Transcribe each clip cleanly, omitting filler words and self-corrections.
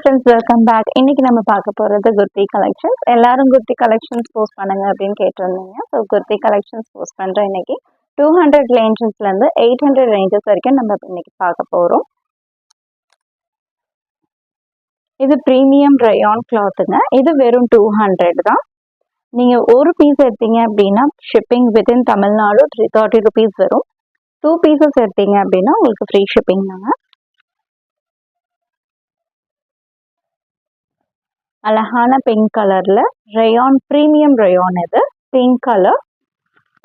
Friends, welcome back. இன்னைக்கு நம்ம பார்க்க போகிறது குர்த்தி கலெக்ஷன்ஸ். எல்லாரும் குர்த்தி கலெக்ஷன்ஸ் போஸ்ட் பண்ணுங்க அப்படின்னு கேட்டிருந்தீங்க. ஸோ குர்த்தி கலெக்ஷன்ஸ் போஸ்ட் பண்ணுறேன். இன்னைக்கு 200 ரேஞ்சஸ்லேருந்து 800 ரேஞ்சஸ் வரைக்கும் நம்ம இன்னைக்கு பார்க்க போகிறோம். இது ப்ரீமியம் ரயான் கிளாத்துங்க. இது வெறும் 200 தான். நீங்கள் ஒரு பீஸ் எடுத்தீங்க அப்படின்னா ஷிப்பிங் வித்தின் தமிழ்நாடு 330 ருபீஸ் வரும். 2 பீசஸ் எடுத்தீங்க அப்படின்னா உங்களுக்கு ஃப்ரீ ஷிப்பிங் தாங்க. அழகான பிங்க் கலர்ல ரயான், ப்ரீமியம் ரயான். இது பிங்க் கலர்.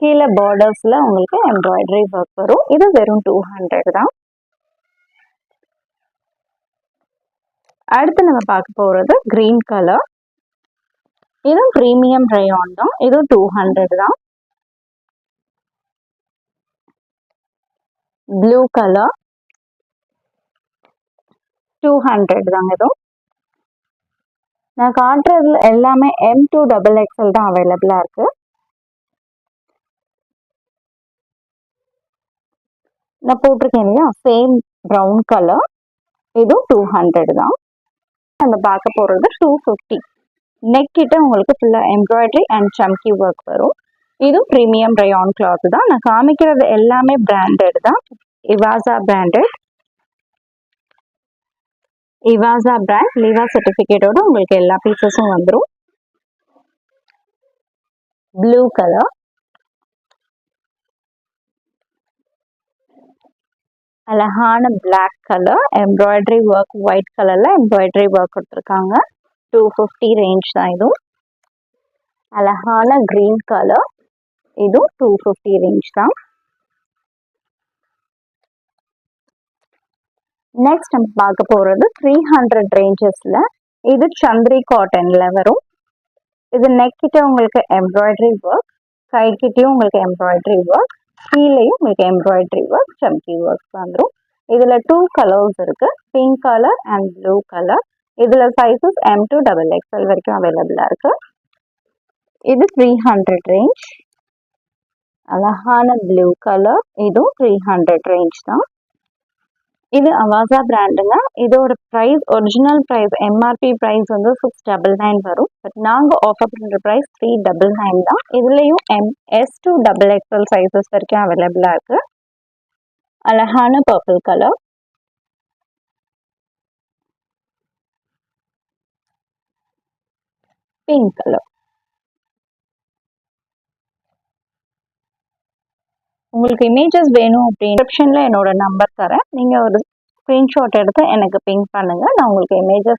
கீழே பார்டர்ஸ்ல உங்களுக்கு எம்ப்ராய்டரி ஒர்க் வரும். இது வெறும் 200 தான். அடுத்து நம்ம பார்க்க போறது கிரீன் கலர். இதுவும் ப்ரீமியம் ரயான் தான். இதுவும் 200 தான். ப்ளூ கலர் 200 தாங்க. இதுவும் நான் காட்டுறதுல எல்லாமே M2 XXL தான் அவைலபிளா இருக்கு. நான் போட்டிருக்கேன் இல்லையா, சேம் ப்ரௌன் கலர். இதுவும் 200 தான். நம்ம பார்க்க போறது 250. நெக் கிட்ட உங்களுக்கு ஃபுல்லா எம்ப்ராய்டரி அண்ட் சம்கி ஒர்க் வரும். இதுவும் ப்ரீமியம் ரயான் கிளாத் தான். நான் காமிக்கிறது எல்லாமே பிராண்டட் தான். இவாசா பிராண்டட். இவாசா பிராண்ட் லிவா சர்டிஃபிகேட்டோட உங்களுக்கு எல்லா பீசஸும் வந்துடும். ப்ளூ கலர், அழகான black colour, embroidery work white கலர்ல எம்ப்ராய்டரி ஒர்க் கொடுத்துருக்காங்க. 250 ரேஞ்ச் தான். இதுவும் அழகான கிரீன் கலர். இதுவும் 250 ரேஞ்ச் தான். நெக்ஸ்ட் நம்ம பார்க்க போறது 300 ரேஞ்சஸ்ல. இது சந்திரி காட்டன்ல வரும். இது நெக் கிட்ட உங்களுக்கு எம்ப்ராய்டரி ஒர்க், கை கிட்டயும் உங்களுக்கு எம்ப்ராய்டரி ஒர்க், கீழேயும் உங்களுக்கு எம்ப்ராய்டரி ஒர்க், சம்கி ஒர்க் வந்துடும். இதுல 2 கலர்ஸ் இருக்கு, pink colour and blue colour. இதுல சைசஸ் M2 XXL வரைக்கும் அவைலபிளா இருக்கு. இது 300 ரேஞ்ச். அழகான ப்ளூ கலர். இதுவும் 300 ரேஞ்ச் தான். இது அவாசா பிராண்டுங்க. இதோட price, original price MRP price வந்து 699 வரும். பட் நாங்கள் ஆஃபர் பண்ணுற ப்ரைஸ் 399 தான். இதுலேயும் S2 XXL சைஸஸ் வரைக்கும் அவைலபிளாக இருக்கு. அழகான பர்பிள் கலர், பிங்க் கலர். உங்களுக்கு இமேஜஸ் வேணும் அப்படின்னு டிஸ்கிரிப்ஷனில் என்னோட நம்பர் தரேன். நீங்கள் ஒரு ஸ்க்ரீன்ஷாட் எடுத்து எனக்கு பிங்க் பண்ணுங்க. நான் உங்களுக்கு இமேஜஸ்